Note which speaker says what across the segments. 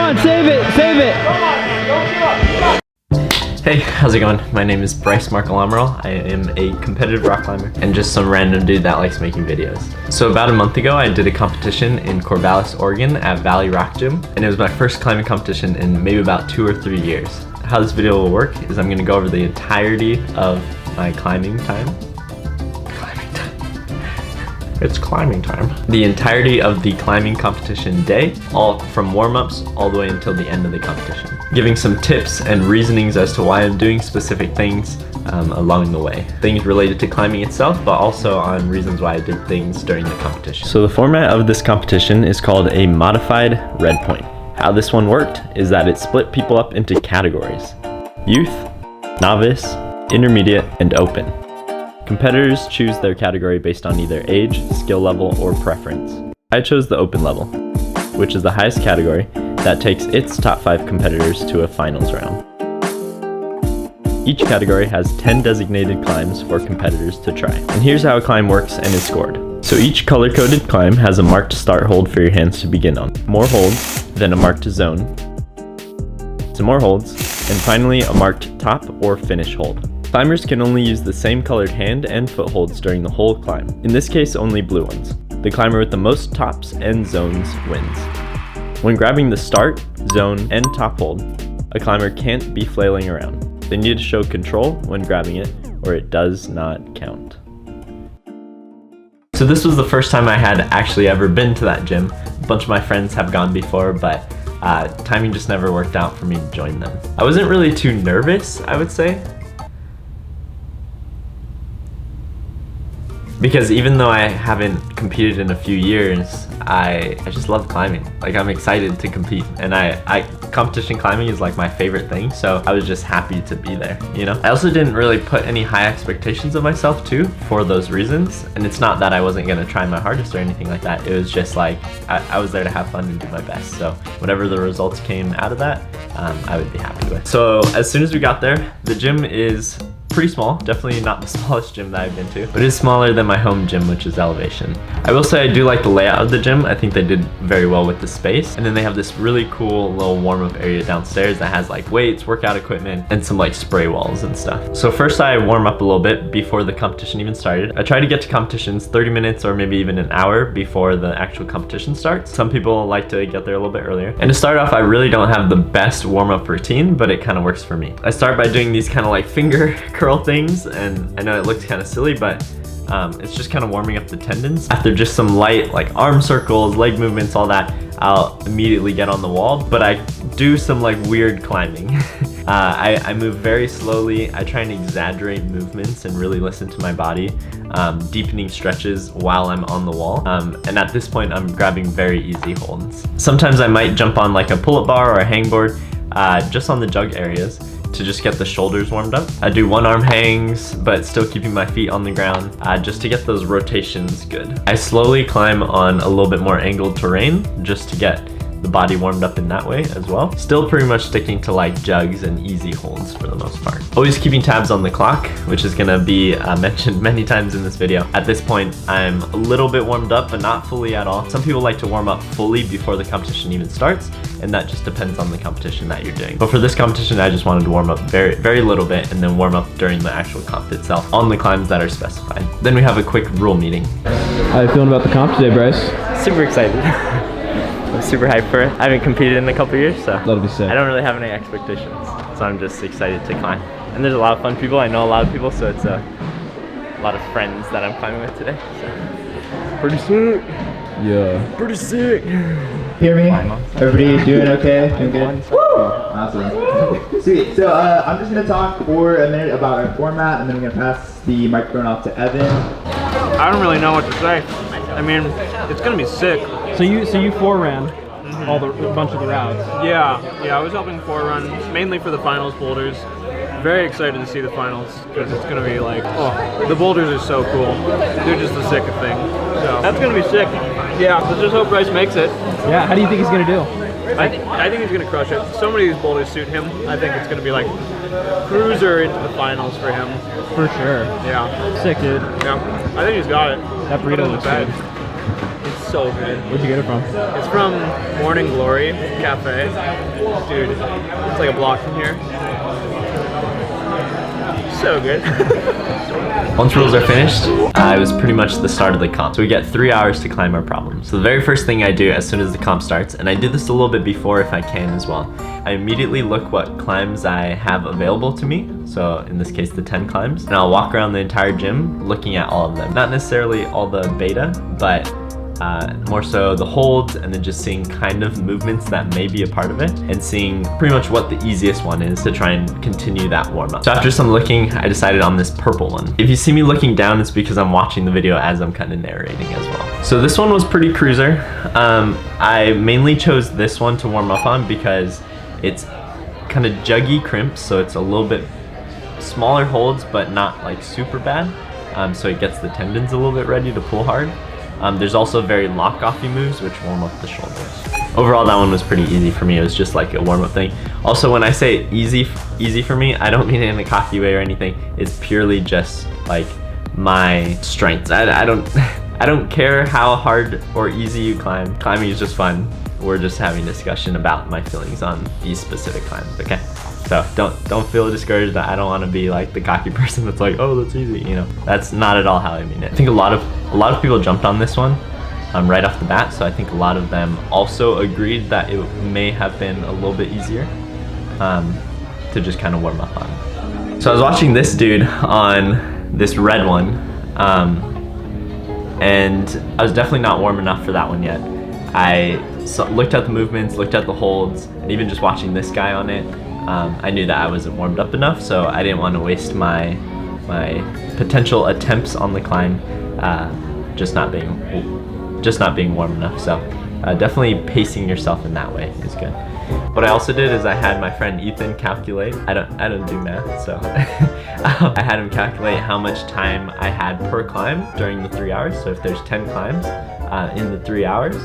Speaker 1: on, save it, save it.
Speaker 2: Hey, how's it going? My name is Bryce Markle-Amaral. I am a competitive rock climber and just some random dude that likes making videos. So about a month ago, I did a competition in Corvallis, Oregon at Valley Rock Gym, and it was my first climbing competition in maybe about 2 or 3 years. How this video will work is I'm gonna go over the entirety of my climbing time. It's climbing time. The entirety of the climbing competition day, all from warm-ups all the way until the end of the competition. Giving some tips and reasonings as to why I'm doing specific things along the way. Things related to climbing itself, but also on reasons why I did things during the competition. So the format of this competition is called a modified red point. How this one worked is that it split people up into categories: youth, novice, intermediate, and open. Competitors choose their category based on either age, skill level, or preference. I chose the open level, which is the highest category that takes its top 5 competitors to a finals round. Each category has 10 designated climbs for competitors to try. And here's how a climb works and is scored. So each color-coded climb has a marked start hold for your hands to begin on. More holds, then a marked zone, some more holds, and finally a marked top or finish hold. Climbers can only use the same colored hand and foot holds during the whole climb. In this case, only blue ones. The climber with the most tops and zones wins. When grabbing the start, zone, and top hold, a climber can't be flailing around. They need to show control when grabbing it, or it does not count. So this was the first time I had actually ever been to that gym. A bunch of my friends have gone before, but timing just never worked out for me to join them. I wasn't really too nervous, I would say, because even though I haven't competed in a few years, I just love climbing. Like, I'm excited to compete, and competition climbing is like my favorite thing, so I was just happy to be there, you know? I also didn't really put any high expectations of myself too, for those reasons, and it's not that I wasn't gonna try my hardest or anything like that. It was just like, I was there to have fun and do my best, so whatever the results came out of that, I would be happy with. So as soon as we got there, the gym is pretty small, definitely not the smallest gym that I've been to, but it is smaller than my home gym, which is Elevation. I will say I do like the layout of the gym. I think they did very well with the space, and then they have this really cool little warm-up area downstairs that has like weights, workout equipment, and some like spray walls and stuff. So first I warm up a little bit before the competition even started. I try to get to competitions 30 minutes or maybe even an hour before the actual competition starts. Some people like to get there a little bit earlier. And to start off, I really don't have the best warm-up routine, but it kind of works for me. I start by doing these kind of like finger curl things, and I know it looks kind of silly, but it's just kind of warming up the tendons. After just some light like arm circles, leg movements, all that, I'll immediately get on the wall, but I do some like weird climbing. I move very slowly. I try and exaggerate movements and really listen to my body, deepening stretches while I'm on the wall. And at this point, I'm grabbing very easy holds. Sometimes I might jump on like a pull-up bar or a hangboard, just on the jug areas, to just get the shoulders warmed up. I do one arm hangs, but still keeping my feet on the ground, just to get those rotations good. I slowly climb on a little bit more angled terrain, just to get the body warmed up in that way as well. Still pretty much sticking to like jugs and easy holds for the most part. Always keeping tabs on the clock, which is gonna be mentioned many times in this video. At this point, I'm a little bit warmed up, but not fully at all. Some people like to warm up fully before the competition even starts, and that just depends on the competition that you're doing. But for this competition, I just wanted to warm up very little bit and then warm up during the actual comp itself on the climbs that are specified. Then we have a quick rule meeting.
Speaker 1: How you feeling about the comp today, Bryce?
Speaker 2: Super excited. I'm super hyped for it. I haven't competed in a couple years, so
Speaker 1: That'll be sick.
Speaker 2: I don't really have any expectations, so I'm just excited to climb. And there's a lot of fun people. I know a lot of people, so it's a lot of friends that I'm climbing with today. So pretty sick.
Speaker 1: Yeah.
Speaker 2: Pretty sick.
Speaker 3: Hear me? Everybody doing okay? Doing good? Woo! Awesome. Sweet. So I'm just gonna talk for a minute about our format, and then I'm gonna pass the microphone off to Evan.
Speaker 4: I don't really know what to say. I mean, it's gonna be sick.
Speaker 1: So you foreran a bunch of the routes.
Speaker 4: Yeah, I was helping forerun mainly for the finals boulders. Very excited to see the finals because it's gonna be like, oh, the boulders are so cool. They're just the sickest thing. So that's gonna be sick. Yeah, let's just hope Bryce makes it.
Speaker 1: Yeah. How do you think he's gonna do?
Speaker 4: I think he's gonna crush it. So many of these boulders suit him. I think it's gonna be like cruiser into the finals for him.
Speaker 1: For sure.
Speaker 4: Yeah.
Speaker 1: Sick, dude.
Speaker 4: Yeah. I think he's got it.
Speaker 1: That burrito looks good.
Speaker 4: It's so good.
Speaker 1: Where'd you get it from?
Speaker 4: It's from Morning Glory Cafe. Dude, it's like a block from here. So good.
Speaker 2: Once rules are finished, it was pretty much the start of the comp. So we get 3 hours to climb our problem. So the very first thing I do as soon as the comp starts, and I do this a little bit before if I can as well, I immediately look what climbs I have available to me. So in this case, the 10 climbs. And I'll walk around the entire gym looking at all of them. Not necessarily all the beta, but more so the holds, and then just seeing kind of movements that may be a part of it, and seeing pretty much what the easiest one is to try and continue that warm-up. So after some looking, I decided on this purple one. If you see me looking down, it's because I'm watching the video as I'm kind of narrating as well. So this one was pretty cruiser. I mainly chose this one to warm up on because it's kind of juggy crimps, so it's a little bit smaller holds, but not like super bad. So it gets the tendons a little bit ready to pull hard. There's also very lock-offy moves which warm up the shoulders. Overall, that one was pretty easy for me. It was just like a warm-up thing. Also, when I say easy for me, I don't mean it in a cocky way or anything. It's purely just like my strengths. I don't care how hard or easy you climb. Climbing is just fun. We're just having a discussion about my feelings on these specific climbs, okay? So don't feel discouraged. I don't want to be like the cocky person that's like, oh, that's easy, you know. That's not at all how I mean it. I think a lot of people jumped on this one right off the bat, so I think a lot of them also agreed that it may have been a little bit easier to just kind of warm up on. So I was watching this dude on this red one, and I was definitely not warm enough for that one yet. I looked at the movements, looked at the holds, and even just watching this guy on it, I knew that I wasn't warmed up enough, so I didn't want to waste my potential attempts on the climb just not being warm enough. So definitely pacing yourself in that way is good. What I also did is I had my friend Ethan calculate. I don't do math, so I had him calculate how much time I had per climb during the 3 hours. So if there's 10 climbs in the 3 hours,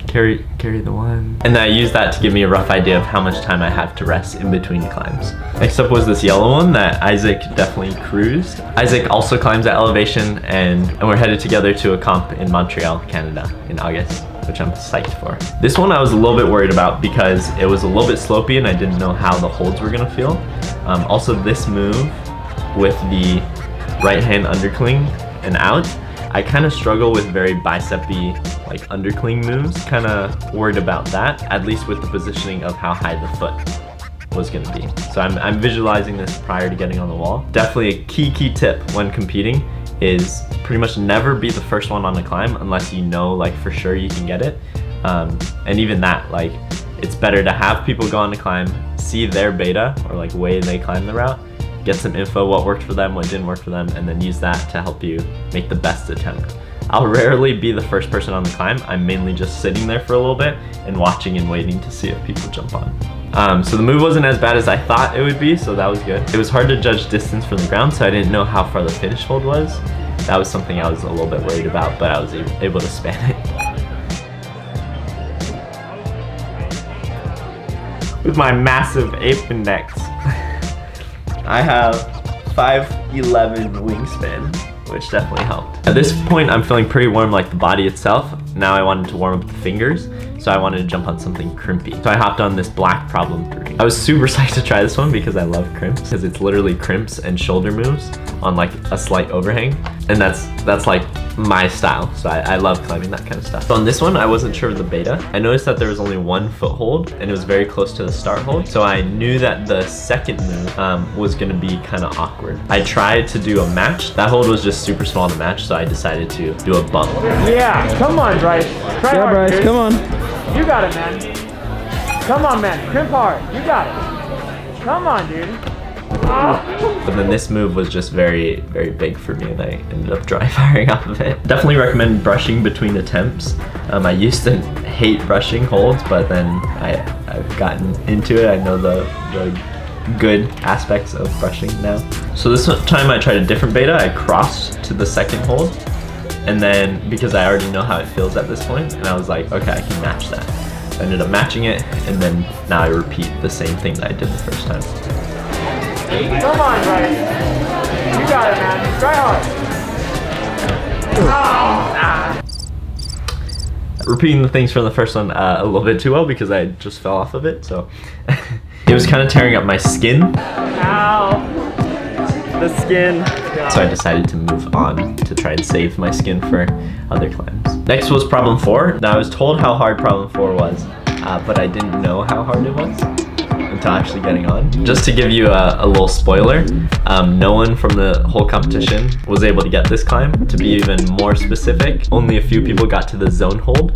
Speaker 2: carry the one. And then I used that to give me a rough idea of how much time I have to rest in between climbs. Next up was this yellow one that Isaac definitely cruised. Isaac also climbs at elevation, and we're headed together to a comp in Montreal, Canada in August, which I'm psyched for. This one I was a little bit worried about because it was a little bit slopey and I didn't know how the holds were gonna feel. Also this move with the right hand undercling and out, I kind of struggle with very bicep-y like undercling moves. Kind of worried about that, at least with the positioning of how high the foot was going to be. So I'm visualizing this prior to getting on the wall. Definitely a key tip when competing is pretty much never be the first one on the climb unless you know like for sure you can get it. And even that, like, it's better to have people go on the climb, see their beta or like way they climb the route, get some info, what worked for them, what didn't work for them, and then use that to help you make the best attempt. I'll rarely be the first person on the climb. I'm mainly just sitting there for a little bit and watching and waiting to see if people jump on. So the move wasn't as bad as I thought it would be, so that was good. It was hard to judge distance from the ground, so I didn't know how far the finish hold was. That was something I was a little bit worried about, but I was able to span it. With my massive ape index. I have 5'11" wingspan, which definitely helped. At this point, I'm feeling pretty warm like the body itself. Now I wanted to warm up the fingers, so I wanted to jump on something crimpy. So I hopped on this black problem 3. I was super psyched to try this one because I love crimps, because it's literally crimps and shoulder moves on like a slight overhang. And that's like my style, so I love climbing that kind of stuff. So on this one, I wasn't sure of the beta. I noticed that there was only 1 foothold and it was very close to the start hold. So I knew that the second move was gonna be kind of awkward. I tried to do a match. That hold was just super small to match, so I decided to do a bump.
Speaker 4: Yeah, come on, Bryce. Try hard,
Speaker 1: Bryce,
Speaker 4: dude.
Speaker 1: come on.
Speaker 4: You got it, man. Come on, man. Crimp hard. You got it. Come on, dude.
Speaker 2: But then this move was just very big for me, and I ended up dry firing off of it. Definitely recommend brushing between attempts. I used to hate brushing holds, but then I've gotten into it. I know the good aspects of brushing now. So this time I tried a different beta. I crossed to the second hold, and then because I already know how it feels at this point, and I was like, okay, I can match that. I ended up matching it, and then now I repeat the same thing that I did the first time.
Speaker 4: Come on, Bryce. You got it, man. Try hard.
Speaker 2: repeating the things from the first one a little bit too well because I just fell off of it, so. It was kind of tearing up my skin. Ow! The skin. So I decided to move on to try and save my skin for other climbs. Next was problem 4. Now I was told how hard problem 4 was, but I didn't know how hard it was until actually getting on. Just to give you a little spoiler, no one from the whole competition was able to get this climb. To be even more specific, only a few people got to the zone hold.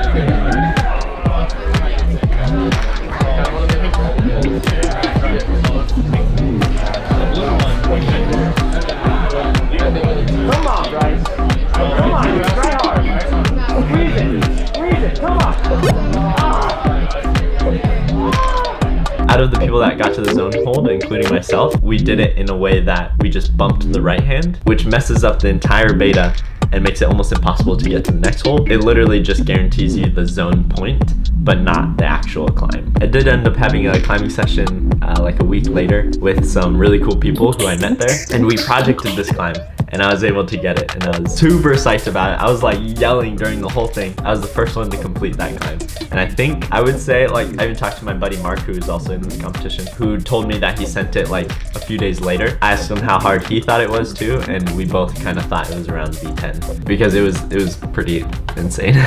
Speaker 4: Come on, Bryce. Come on, try hard. Squeeze it, come on.
Speaker 2: Out of the people that got to the zone hold, including myself, we did it in a way that we just bumped the right hand, which messes up the entire beta and makes it almost impossible to get to the next hold. It literally just guarantees you the zone point, but not the actual climb. I did end up having a climbing session like a week later with some really cool people who I met there, and we projected this climb. And I was able to get it, and I was super psyched about it. I was like yelling during the whole thing. I was the first one to complete that climb. And I think I would say, like, I even talked to my buddy Mark, who is also in this competition, who told me that he sent it like a few days later. I asked him how hard he thought it was too, and we both kind of thought it was around V10 because it was pretty insane.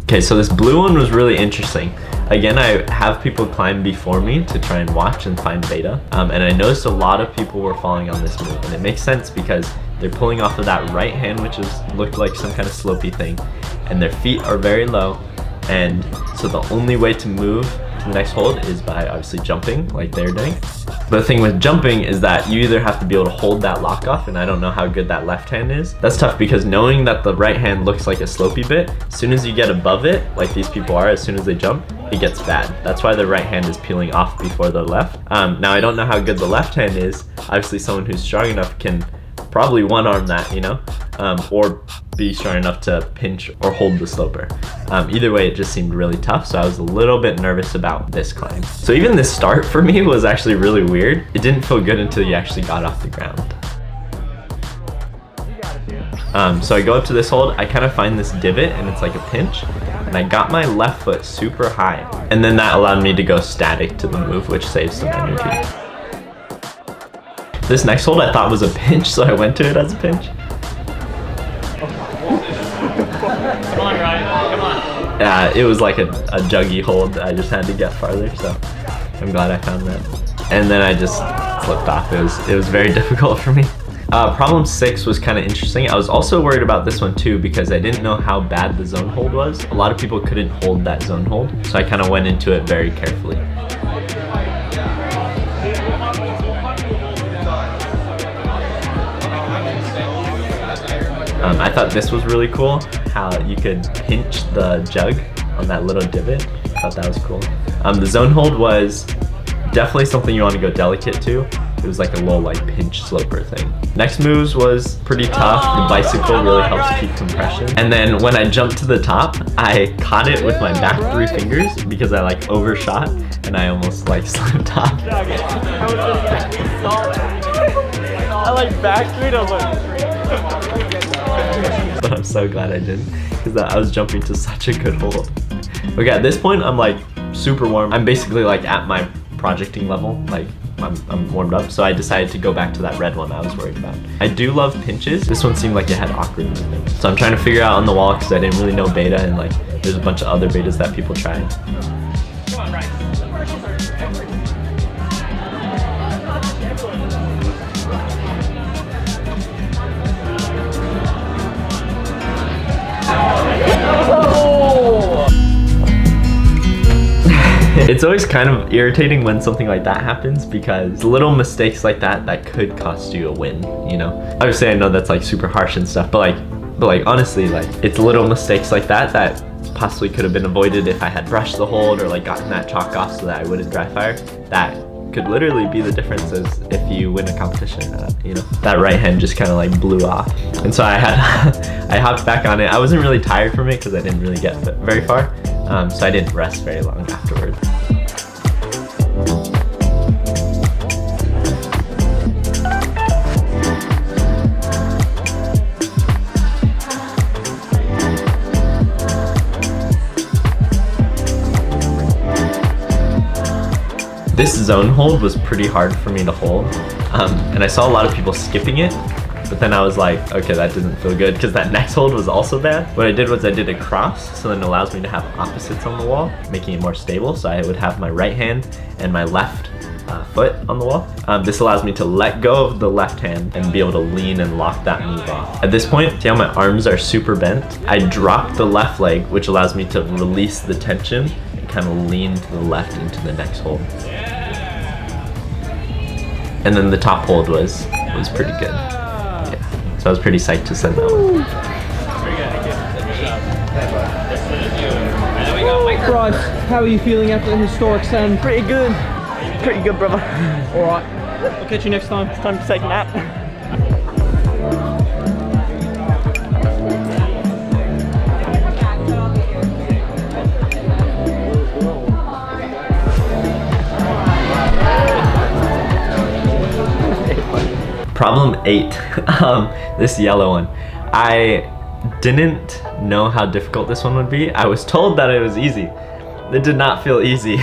Speaker 2: Okay, so this blue one was really interesting. Again, I have people climb before me to try and watch and find beta. And I noticed a lot of people were falling on this move, and it makes sense because they're pulling off of that right hand, which looked like some kind of slopey thing, and their feet are very low, and so the only way to move to the next hold is by obviously jumping like they're doing. But the thing with jumping is that you either have to be able to hold that lock off, and I don't know how good that left hand is. That's tough because knowing that the right hand looks like a slopey bit, as soon as you get above it, like these people are, as soon as they jump, it gets bad. That's why the right hand is peeling off before the left. Now I don't know how good the left hand is. Obviously someone who's strong enough can probably one arm that, you know, or be strong enough to pinch or hold the sloper. Either way, it just seemed really tough, so I was a little bit nervous about this climb. So even this start for me was actually really weird. It didn't feel good until you actually got off the ground. So I go up to this hold, I kind of find this divot and it's like a pinch, and I got my left foot super high, and then that allowed me to go static to the move, which saves some energy. This next hold I thought was a pinch, so I went to it as a pinch.
Speaker 4: Come on, Ryan, come on.
Speaker 2: It was like a juggy hold. I just had to get farther, so I'm glad I found that. And then I just slipped off. It was very difficult for me. Problem 6 was kind of interesting. I was also worried about this one too because I didn't know how bad the zone hold was. A lot of people couldn't hold that zone hold, so I kind of went into it very carefully. I thought this was really cool, how you could pinch the jug on that little divot. I thought that was cool. The zone hold was definitely something you want to go delicate to. It was like a little like pinch sloper thing. Next moves was pretty tough. The bicycle really helps keep compression. And then when I jumped to the top, I caught it with my back 3 fingers because I like overshot and I almost like slipped off. I like back 3 to but I'm so glad I didn't because I was jumping to such a good hold. Okay, at this point I'm like super warm. I'm basically like at my projecting level, like I'm warmed up, so I decided to go back to that red one I was worried about. I do love pinches. This one seemed like it had awkward movement. So I'm trying to figure out on the wall because I didn't really know beta, and like there's a bunch of other betas that people tried.
Speaker 4: Come on, Ryan.
Speaker 2: It's always kind of irritating when something like that happens because little mistakes like that could cost you a win, you know? Obviously I know that's like super harsh and stuff, but like honestly, like it's little mistakes like that possibly could have been avoided if I had brushed the hold or like gotten that chalk off so that I wouldn't dry fire. That could literally be the difference as if you win a competition, you know? That right hand just kind of like blew off. And so I hopped back on it. I wasn't really tired from it because I didn't really get very far. So I didn't rest very long afterwards. This zone hold was pretty hard for me to hold, and I saw a lot of people skipping it, but then I was like, okay, that doesn't feel good because that next hold was also bad. What I did was I did a cross, so then it allows me to have opposites on the wall, making it more stable. So I would have my right hand and my left foot on the wall. This allows me to let go of the left hand and be able to lean and lock that move off. At this point, see how my arms are super bent? I drop the left leg, which allows me to release the tension and kind of lean to the left into the next hold. And then the top hold was pretty good. Yeah. So I was pretty psyched to send that one.
Speaker 1: Bryce, how are you feeling after the historic send?
Speaker 5: Pretty good. Pretty good, brother.
Speaker 1: Alright, I'll catch you next time.
Speaker 5: It's time to take a nap.
Speaker 2: Problem 8, this yellow one. I didn't know how difficult this one would be. I was told that it was easy. It did not feel easy.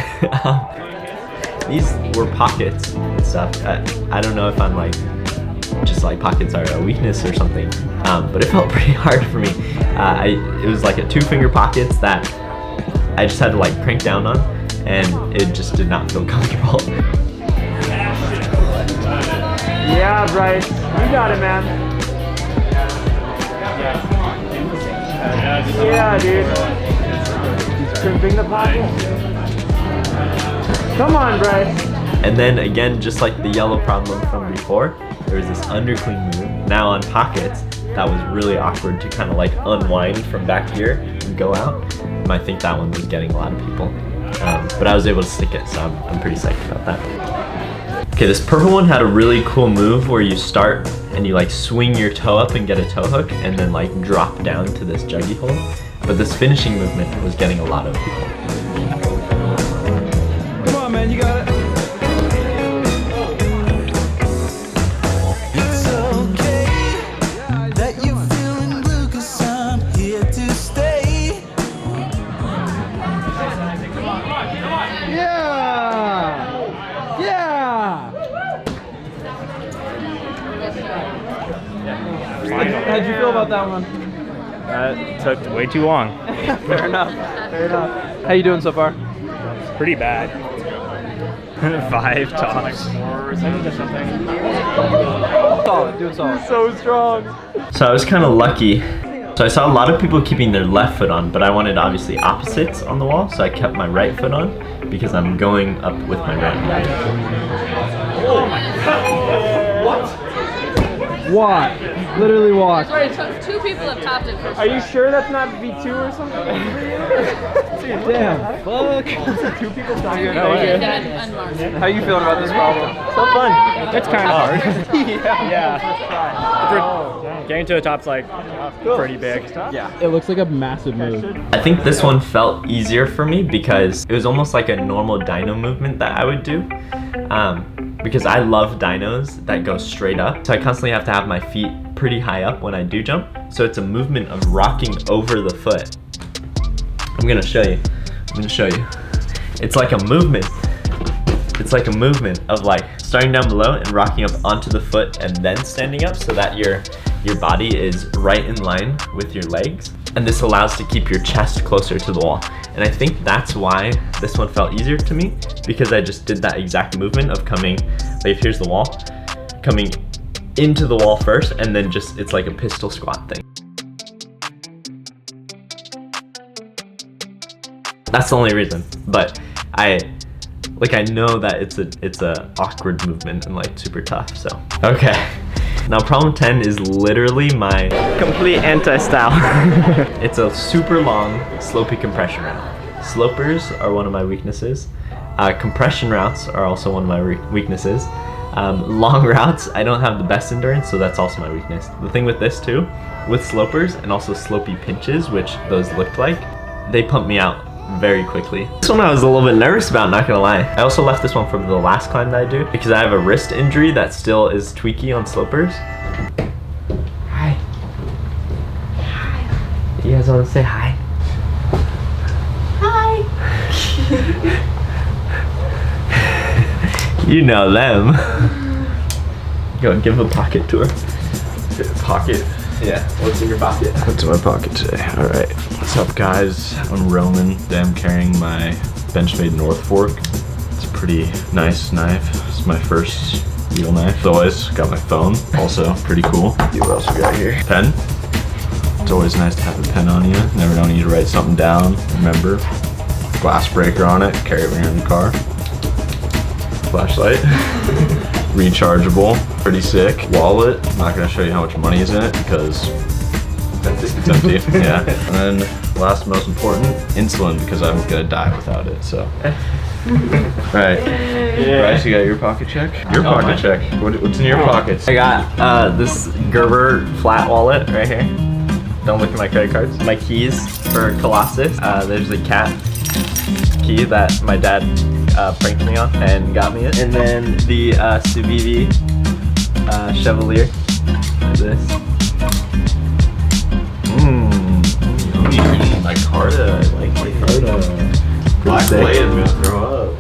Speaker 2: These were pockets and stuff. I don't know if I'm like, just like pockets are a weakness or something, but it felt pretty hard for me. It was like a 2-finger pockets that I just had to like crank down on, and it just did not feel comfortable.
Speaker 4: Yeah, Bryce, you got it, man. Yeah, dude. Crimping the pocket. Come on, Bryce.
Speaker 2: And then again, just like the yellow problem from before, there was this underclean move. Now on pockets, that was really awkward to kind of like unwind from back here and go out. And I think that one was getting a lot of people. But I was able to stick it, so I'm pretty psyched about that. Okay, this purple one had a really cool move where you start and you like swing your toe up and get a toe hook and then like drop down to this juggy hold. But this finishing movement was getting a lot of people.
Speaker 1: Come on, man, you got it.
Speaker 6: It's okay that you're feeling blue, 'cause I'm here to stay.
Speaker 1: Yeah! Yeah! How'd you feel about that one?
Speaker 7: That took way too long.
Speaker 1: Fair enough. Fair enough. How you doing so far?
Speaker 7: Pretty bad. 5 tops.
Speaker 1: Solid, doing solid.
Speaker 7: So strong.
Speaker 2: So I was kind of lucky. So I saw a lot of people keeping their left foot on, but I wanted obviously opposites on the wall, so I kept my right foot on because I'm going up with my right hand.
Speaker 1: What? Literally what?
Speaker 8: Sorry, two people have topped it for sure.
Speaker 4: Are you sure that's not V2 or something?
Speaker 1: Damn. Fuck.
Speaker 4: Two people topped it.
Speaker 8: Unmarked.
Speaker 1: How you feeling about this problem?
Speaker 7: So fun. It's kind of hard.
Speaker 4: Yeah.
Speaker 7: Getting to the top's like pretty big.
Speaker 1: Yeah. It looks like a massive move.
Speaker 2: I think this one felt easier for me because it was almost like a normal dyno movement that I would do. Because I love dynos that go straight up. So I constantly have to have my feet pretty high up when I do jump. So it's a movement of rocking over the foot. I'm gonna show you. It's like a movement. It's like a movement of like starting down below and rocking up onto the foot and then standing up so that your body is right in line with your legs. And this allows to keep your chest closer to the wall. And I think that's why this one felt easier to me, because I just did that exact movement of coming, like here's the wall, coming into the wall first, and then just, it's like a pistol squat thing. That's the only reason, but I know that it's a awkward movement and like super tough, so. Okay, now problem 10 is literally my
Speaker 7: Complete anti-style.
Speaker 2: It's a super long slopey compression route. Slopers are one of my weaknesses. Compression routes are also one of my weaknesses. Long routes, I don't have the best endurance, so that's also my weakness. The thing with this too, with slopers and also slopey pinches, which those looked like, they pump me out very quickly. This one I was a little bit nervous about, not gonna lie. I also left this one from the last climb that I do because I have a wrist injury that still is tweaky on slopers. Hi. Hi. You guys wanna say hi? You know them. Go give a pocket tour. Pocket? Yeah, what's in your pocket?
Speaker 9: What's in my pocket today? Alright. What's up, guys? I'm Roman. Today I'm carrying my Benchmade North Fork. It's a pretty nice knife. It's my first real knife. As always, got my phone. Also, pretty cool. See what else we got here? Pen. It's always nice to have a pen on you. Never know when you need to write something down. Remember. Glass breaker on it. Carry it when you're in the car. Flashlight. Rechargeable. Pretty sick. Wallet. I'm not gonna show you how much money is in it because it's empty. Yeah. And then last most important, insulin, because I'm gonna die without it. So. Right. Yeah. Bryce, you got your pocket check? Your pocket check. What's in your pockets?
Speaker 2: I got this Gerber flat wallet right here. Don't look at my credit cards. My keys for Colossus. There's a cat key that my dad pranked me on and got me it. And then the Subivi Chevalier. This.
Speaker 9: My Carta. I like my Carta.
Speaker 2: Black
Speaker 9: Blade, I'm gonna throw up.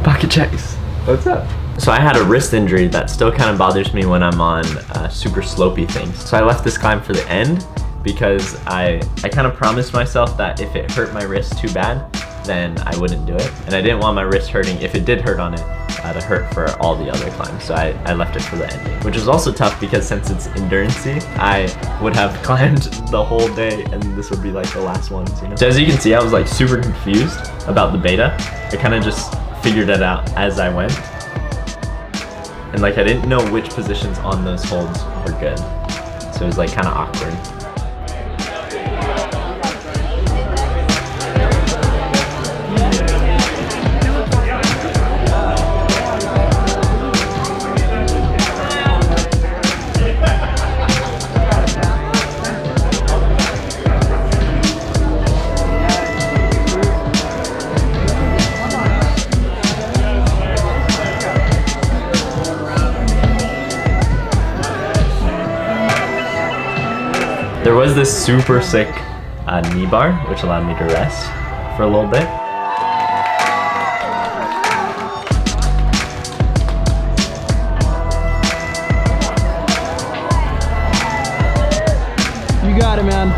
Speaker 2: Pocket checks. What's up? So I had a wrist injury that still kind of bothers me when I'm on super slopey things. So I left this climb for the end because I kind of promised myself that if it hurt my wrist too bad, then I wouldn't do it. And I didn't want my wrist hurting, if it did hurt on it, to hurt for all the other climbs. So I left it for the ending, which was also tough because since it's endurance-y, I would have climbed the whole day and this would be like the last ones, you know? So as you can see, I was like super confused about the beta. I kind of just figured it out as I went. And like I didn't know which positions on those holds were good. So it was like kind of awkward. There was this super sick knee bar, which allowed me to rest for a little bit.
Speaker 1: You got it, man.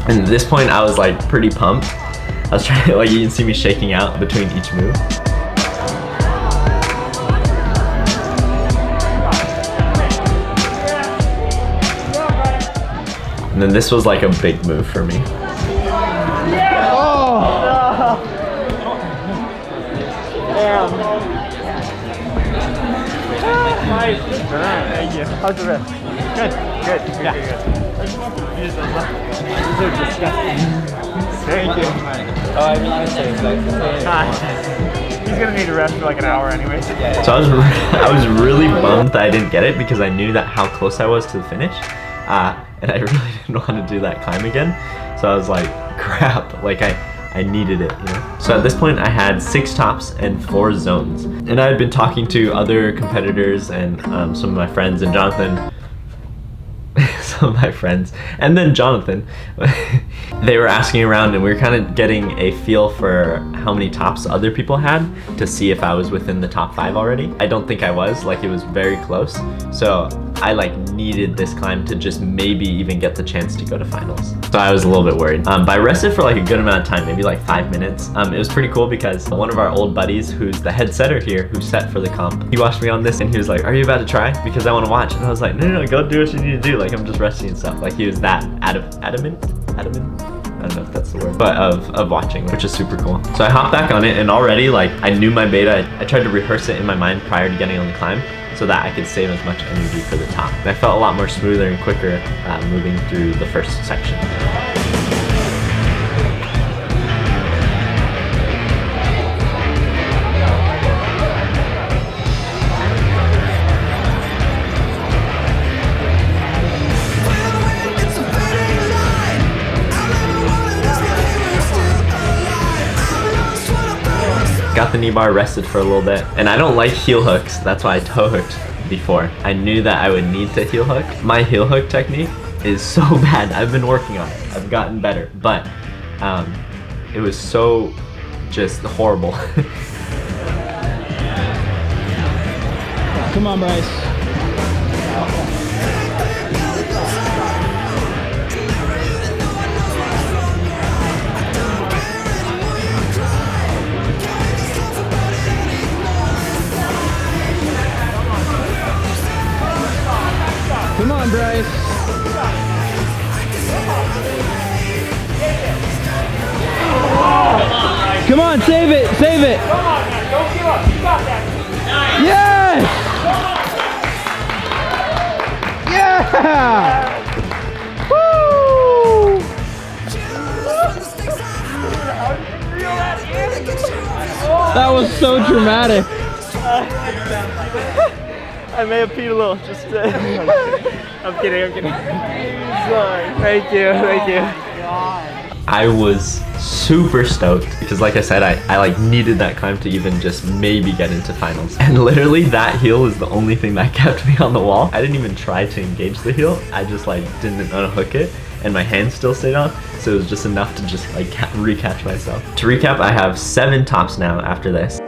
Speaker 2: And at this point, I was like pretty pumped. I was trying to, like, you can see me shaking out between each move. And then this was like a big move for me.
Speaker 7: Thank you. How's the rest? Good. Yeah. These are disgusting. Thank you.
Speaker 10: Oh, I mean,
Speaker 7: He's gonna need to rest for like an hour anyways.
Speaker 2: So I was really bummed that I didn't get it because I knew that how close I was to the finish. And I really didn't want to do that climb again. So I was like, crap, like I needed it, you know? So at this point I had 6 tops and 4 zones. And I had been talking to other competitors and some of my friends and Jonathan. Some of my friends and then Jonathan. They were asking around and we were kind of getting a feel for how many tops other people had to see if I was within the top 5 already. I don't think I was, like it was very close. So I like needed this climb to just maybe even get the chance to go to finals. So I was a little bit worried. But I rested for like a good amount of time, maybe like 5 minutes. It was pretty cool because one of our old buddies who's the head setter here, who set for the comp, he watched me on this and he was like, are you about to try? Because I want to watch. And I was like, no, go do what you need to do. Like I'm just resting and stuff. Like he was that adamant? I don't know if that's the word, but of watching, which is super cool. So I hopped back on it and already like I knew my beta. I tried to rehearse it in my mind prior to getting on the climb so that I could save as much energy for the top. And I felt a lot more smoother and quicker moving through the first section. Got the knee bar, rested for a little bit, and I don't like heel hooks, that's why I toe hooked before. I knew that I would need to heel hook. My heel hook technique is so bad. I've been working on it. I've gotten better, but It was so just horrible.
Speaker 1: Come on, Bryce. Come on, Bryce. Come on, save it, save it.
Speaker 7: Come on, man, don't give up. You got that.
Speaker 1: Yes! Yeah! Woo! That was so dramatic.
Speaker 5: I may have peed a little, just
Speaker 7: I'm kidding, I'm kidding. Sorry. Thank you, thank you.
Speaker 2: I was super stoked because, like I said, I like needed that climb to even just maybe get into finals. And literally that heel is the only thing that kept me on the wall. I didn't even try to engage the heel. I just like didn't unhook it and my hand still stayed on. So it was just enough to just like recatch myself. To recap, I have 7 tops now after this.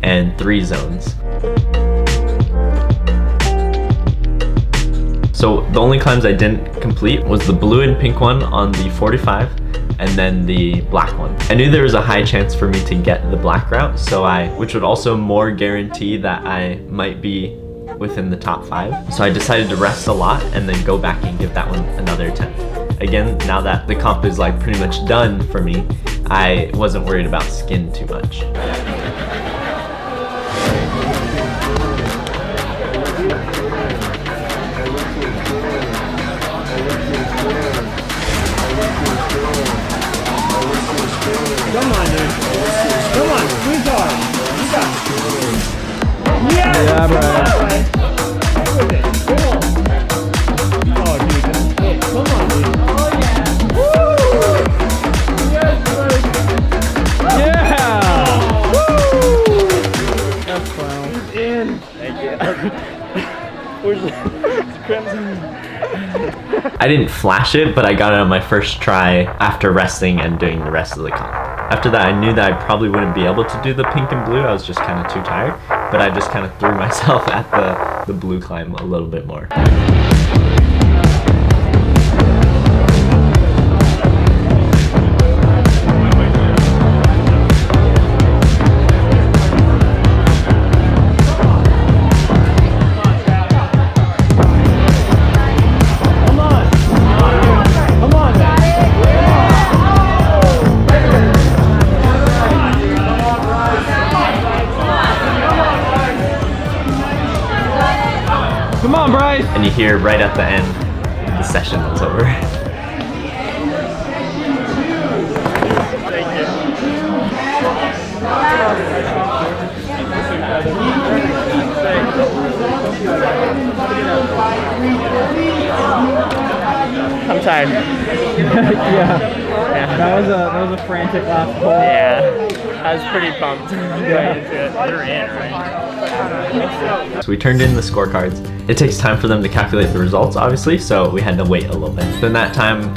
Speaker 2: And 3 zones. So the only climbs I didn't complete was the blue and pink one on the 45 and then the black one. I knew there was a high chance for me to get the black route, which would also more guarantee that I might be within the top 5. So I decided to rest a lot and then go back and give that one another attempt. Again, now that the comp is like pretty much done for me, I wasn't worried about skin too much.
Speaker 7: Come on, dude. Come on, squeeze hard. You got it. Yes!
Speaker 1: Yeah, bro.
Speaker 7: All right. Stay with it. Come on. Oh, dude, that's it. Come on, dude. Oh, yeah. Woo! Yes, buddy.
Speaker 1: Yeah! Woo! That's clown.
Speaker 7: He's in. Thank you. Where's the crimson?
Speaker 2: I didn't flash it, but I got it on my first try after resting and doing the rest of the comp. After that, I knew that I probably wouldn't be able to do the pink and blue. I was just kind of too tired, but I just kind of threw myself at the blue climb a little bit more.
Speaker 1: Come on, Bryce!
Speaker 2: And you hear right at the end, the session was over.
Speaker 5: I'm tired.
Speaker 1: Yeah. That was a frantic last hole.
Speaker 5: Yeah. I was pretty pumped going into it.
Speaker 7: You're in, right?
Speaker 2: So we turned in the scorecards. It takes time for them to calculate the results, obviously, so we had to wait a little bit. Then that time,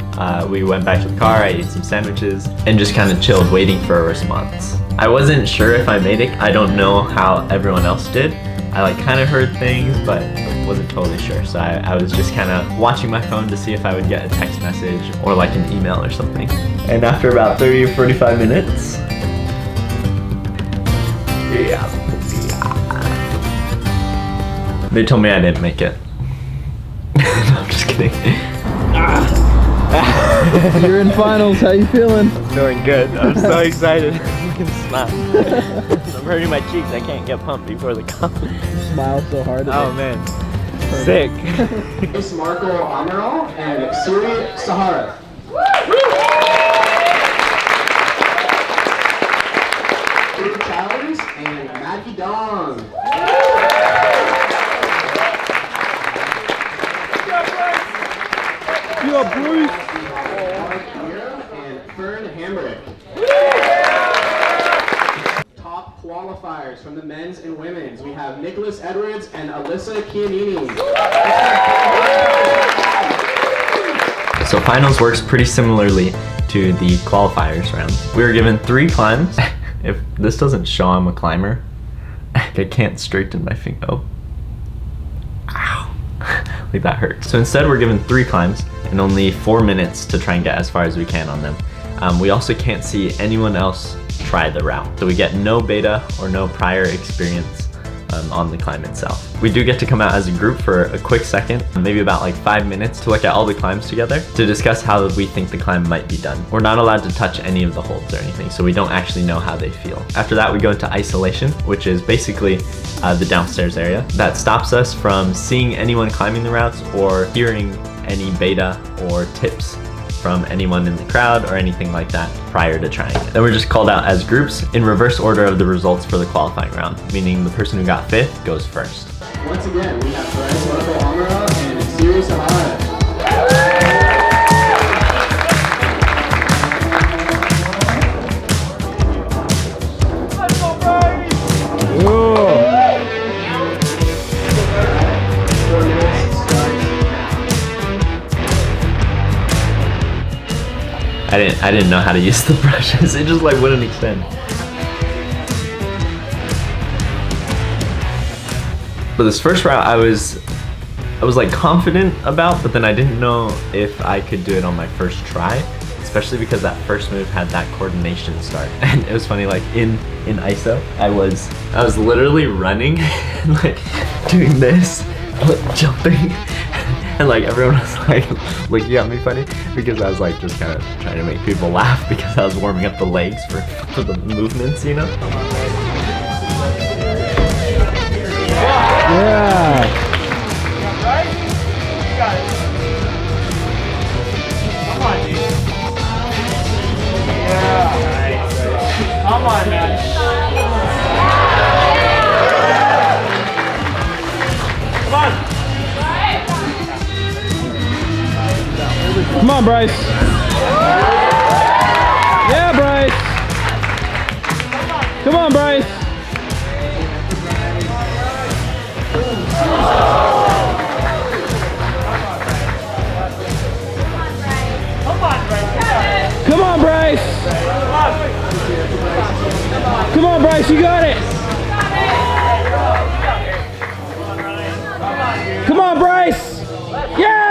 Speaker 2: we went back to the car, I ate some sandwiches, and just kind of chilled waiting for a response. I wasn't sure if I made it. I don't know how everyone else did. I like kind of heard things, but wasn't totally sure. So I was just kind of watching my phone to see if I would get a text message or like an email or something. And after about 30 or 45 minutes, they told me I didn't make it. No, I'm just kidding.
Speaker 1: You're in finals, how you feeling?
Speaker 5: Feeling good. I'm so excited. I can smile. I'm hurting my cheeks. I can't get pumped before the comp.
Speaker 1: Smile so hard.
Speaker 5: Oh man. Sick.
Speaker 3: Bryce Markle-Amaral and Suri Sahara. Challenge and Maggie Dong.
Speaker 1: Yeah, Bruce.
Speaker 3: And Fern Hamrick. Top qualifier.
Speaker 10: qualifiers from the men's and women's. We have Nicholas Edwards and Alyssa Chianini.
Speaker 2: So finals works pretty similarly to the qualifiers round. We were given 3 climbs. If this doesn't show I'm a climber, I can't straighten my finger. Oh. Ow. Like that hurts. So instead we're given 3 climbs and only 4 minutes to try and get as far as we can on them. We also can't see anyone else try the route. So we get no beta or no prior experience on the climb itself. We do get to come out as a group for a quick second, maybe about like 5 minutes, to look at all the climbs together to discuss how we think the climb might be done. We're not allowed to touch any of the holds or anything, so we don't actually know how they feel. After that, we go into isolation, which is basically the downstairs area that stops us from seeing anyone climbing the routes or hearing any beta or tips from anyone in the crowd or anything like that prior to trying it. Then we're just called out as groups in reverse order of the results for the qualifying round, meaning the person who got 5th goes first.
Speaker 10: Once again, we have Bryce Markle-Amaral and Heyyyy Sahara.
Speaker 2: I didn't know how to use the brushes. It just like wouldn't extend. But this first route I was like confident about, but then I didn't know if I could do it on my first try, especially because that first move had that coordination start. And it was funny, like in ISO, I was literally running and like doing this, like jumping. And like everyone was like looking at me funny because I was like just kind of trying to make people laugh because I was warming up the legs for the movements, you know?
Speaker 1: Yeah.
Speaker 7: Come on, dude. Yeah. Come on, man. Come on.
Speaker 1: Come on, Bryce. Yeah, Bryce. Come on, Bryce. Come on, Bryce. Come on, Bryce, you got it. Come on, Bryce. Yeah!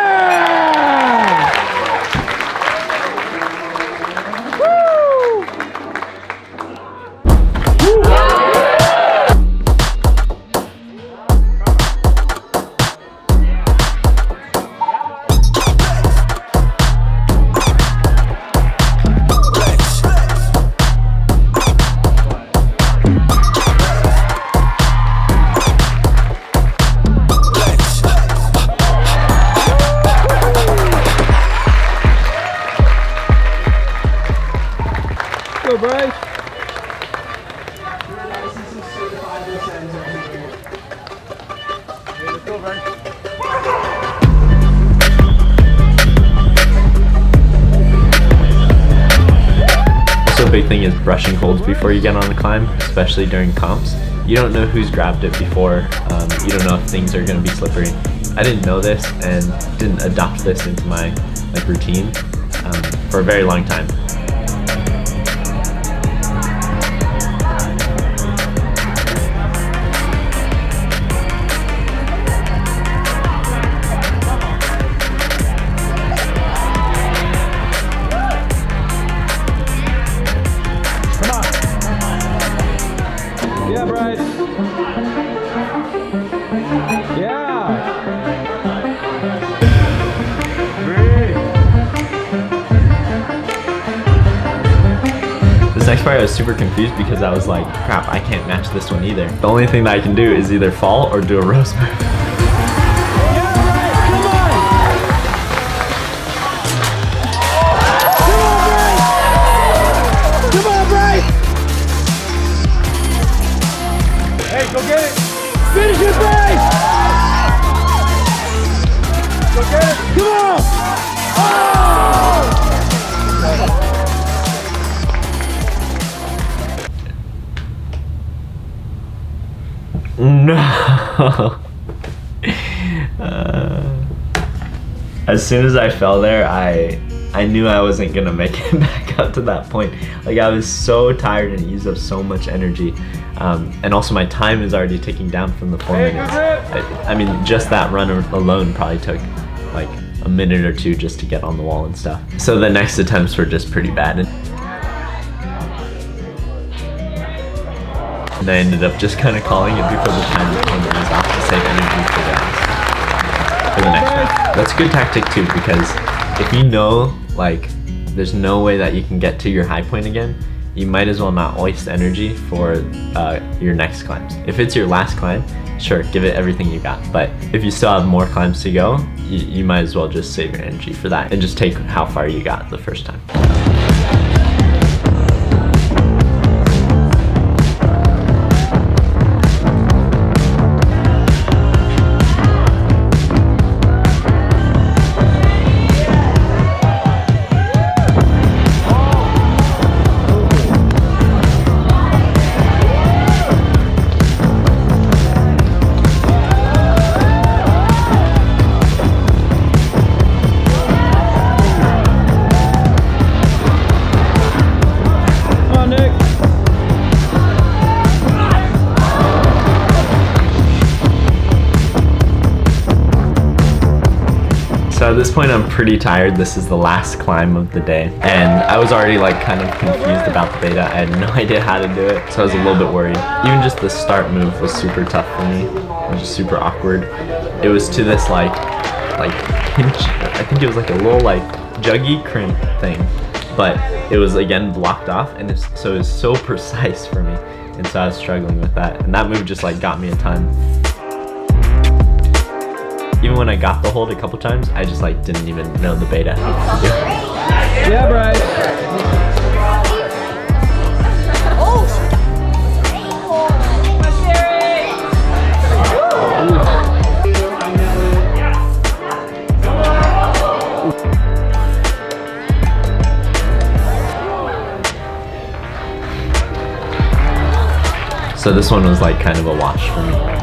Speaker 1: Go, Bryce.
Speaker 2: Also, a big thing is brushing holds before you get on the climb, especially during comps. You don't know who's grabbed it before. You don't know if things are going to be slippery. I didn't know this and didn't adopt this into my routine for a very long time.
Speaker 1: Yeah, Bryce. Yeah.
Speaker 2: This next part I was super confused because I was like, crap, I can't match this one either. The only thing that I can do is either fall or do a roast move.
Speaker 7: Go get it!
Speaker 1: Finish it, Bryce!
Speaker 7: Go get it!
Speaker 1: Come on! Oh!
Speaker 2: As soon as I fell there, I knew I wasn't gonna make it back up to that point. Like, I was so tired and used up so much energy. And also my time is already ticking down from the 4 minutes. I mean, just that run alone probably took like a minute or two just to get on the wall and stuff. So the next attempts were just pretty bad. And I ended up just kind of calling it before the time was off to save energy for the next round. That's a good tactic too, because if you know like there's no way that you can get to your high point again, you might as well not waste energy for your next climbs. If it's your last climb, sure, give it everything you got. But if you still have more climbs to go, you might as well just save your energy for that and just take how far you got the first time. So at this point I'm pretty tired. This is the last climb of the day. And I was already like kind of confused about the beta. I had no idea how to do it, so I was a little bit worried. Even just the start move was super tough for me. It was just super awkward. It was to this like pinch, I think it was like a little like juggy crimp thing. But it was again blocked off, and so it was so precise for me. And so I was struggling with that. And that move just like got me a ton. Even when I got the hold a couple times, I just like didn't even know the beta.
Speaker 1: Yeah, Bryce.
Speaker 2: So this one was like kind of a wash for me.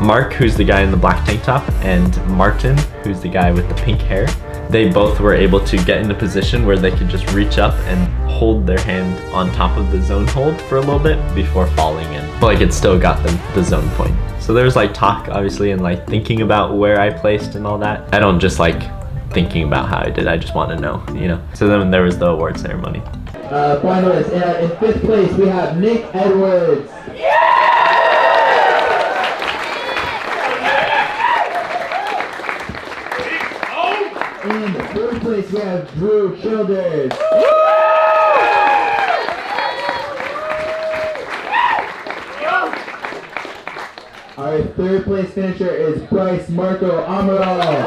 Speaker 2: Mark, who's the guy in the black tank top, and Martin, who's the guy with the pink hair, they both were able to get in a position where they could just reach up and hold their hand on top of the zone hold for a little bit before falling in. But like it still got them the zone point. So there was like talk, obviously, and like thinking about where I placed and all that. I don't just like thinking about how I did, I just want to know, you know? So then there was the award ceremony.
Speaker 3: Finalists, in 5th place we have Nick Edwards. In 3rd place we have Drew Childers. Our 3rd place finisher is Bryce Markle-Amaral.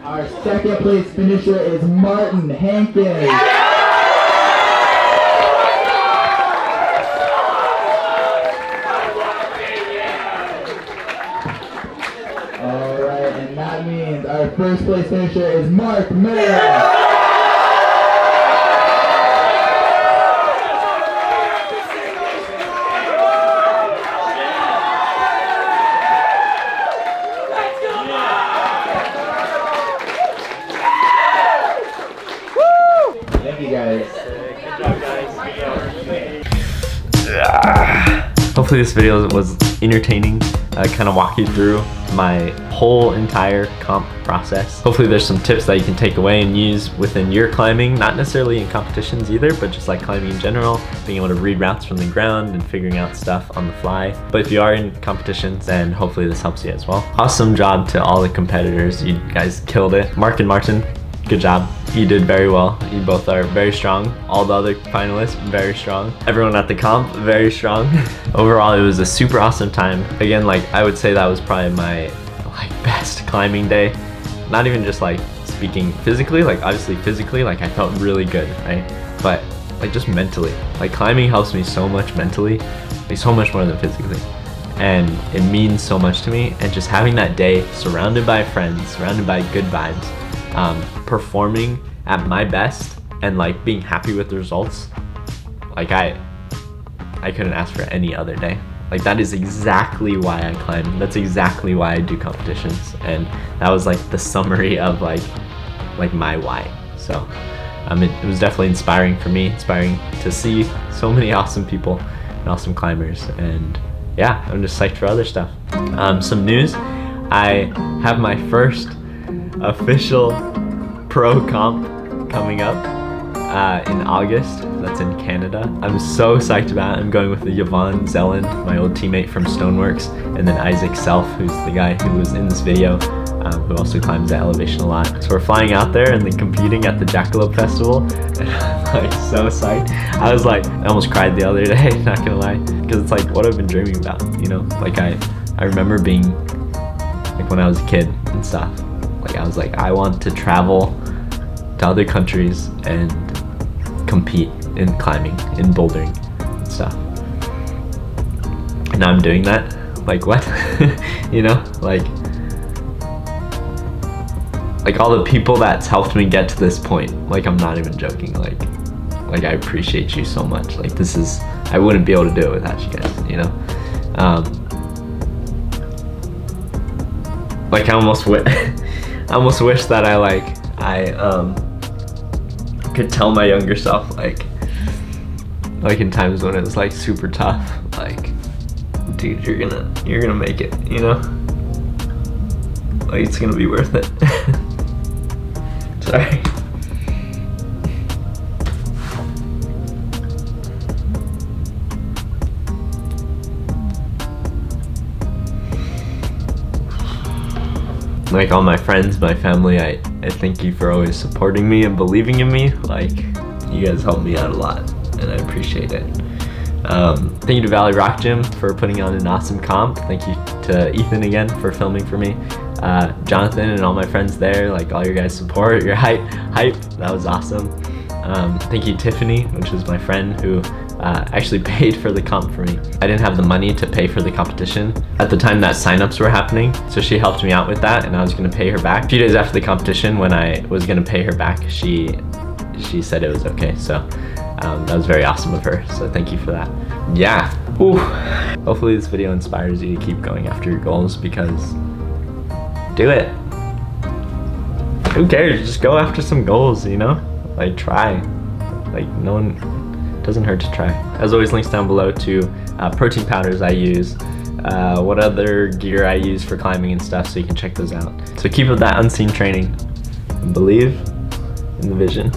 Speaker 3: Our 2nd place finisher is Martin Hankins. Alright, and that means our 1st place finisher is Mark Miller. Thank you guys.
Speaker 5: Good job, guys.
Speaker 2: hopefully this video was entertaining, kind of walk you through my whole entire comp process. Hopefully there's some tips that you can take away and use within your climbing, not necessarily in competitions either, but just like climbing in general, being able to read routes from the ground and figuring out stuff on the fly. But if you are in competitions, then hopefully this helps you as well. Awesome job to all the competitors. You guys killed it. Mark and Martin, good job. You did very well. You both are very strong. All the other finalists, very strong. Everyone at the comp, very strong. Overall, it was a super awesome time. Again, like I would say that was probably my best climbing day. Not even just like speaking physically, like obviously physically, like I felt really good, right? But like just mentally, like climbing helps me so much mentally, like so much more than physically. And it means so much to me. And just having that day surrounded by friends, surrounded by good vibes, performing at my best and like being happy with the results, like I couldn't ask for any other day. Like that is exactly why I climb. That's exactly why I do competitions. And that was like the summary of like my why. So it was definitely inspiring for me, inspiring to see so many awesome people and awesome climbers. And yeah, I'm just psyched for other stuff. Some news, I have my first official pro comp coming up in August. That's in Canada. I'm so psyched about it. I'm going with the Yvonne Zellen, my old teammate from Stoneworks, and then Isaac Self, who's the guy who was in this video, who also climbs at elevation a lot. So we're flying out there and then competing at the Jackalope Festival, and I'm like so psyched. I was like, I almost cried the other day, not gonna lie, because it's like what I've been dreaming about, you know? Like I remember being, like when I was a kid and stuff, like I was like, I want to travel to other countries and compete in climbing, in bouldering and stuff. And now I'm doing that. Like what? You know, like all the people that's helped me get to this point. Like I'm not even joking. Like I appreciate you so much. Like this is, I wouldn't be able to do it without you guys, you know? Like I almost wish that I could tell my younger self, like in times when it was like super tough, like, dude, you're gonna make it, you know? Like it's gonna be worth it. Sorry. Like all my friends, my family, I thank you for always supporting me and believing in me. Like you guys helped me out a lot and I appreciate it. Thank you to Valley Rock Gym for putting on an awesome comp. Thank you to Ethan again for filming for me. Jonathan and all my friends there, like all your guys' support, your hype, that was awesome. Thank you Tiffany, which was my friend who actually paid for the comp for me. I didn't have the money to pay for the competition at the time that signups were happening, so she helped me out with that and I was gonna pay her back. A few days after the competition, when I was gonna pay her back, she said it was okay, so that was very awesome of her, so thank you for that. Yeah. Ooh. Hopefully this video inspires you to keep going after your goals, because do it. Who cares? Just go after some goals, you know? Like try. Like no one, doesn't hurt to try. As always, links down below to protein powders I use, what other gear I use for climbing and stuff, so you can check those out. So keep up that unseen training and believe in the vision.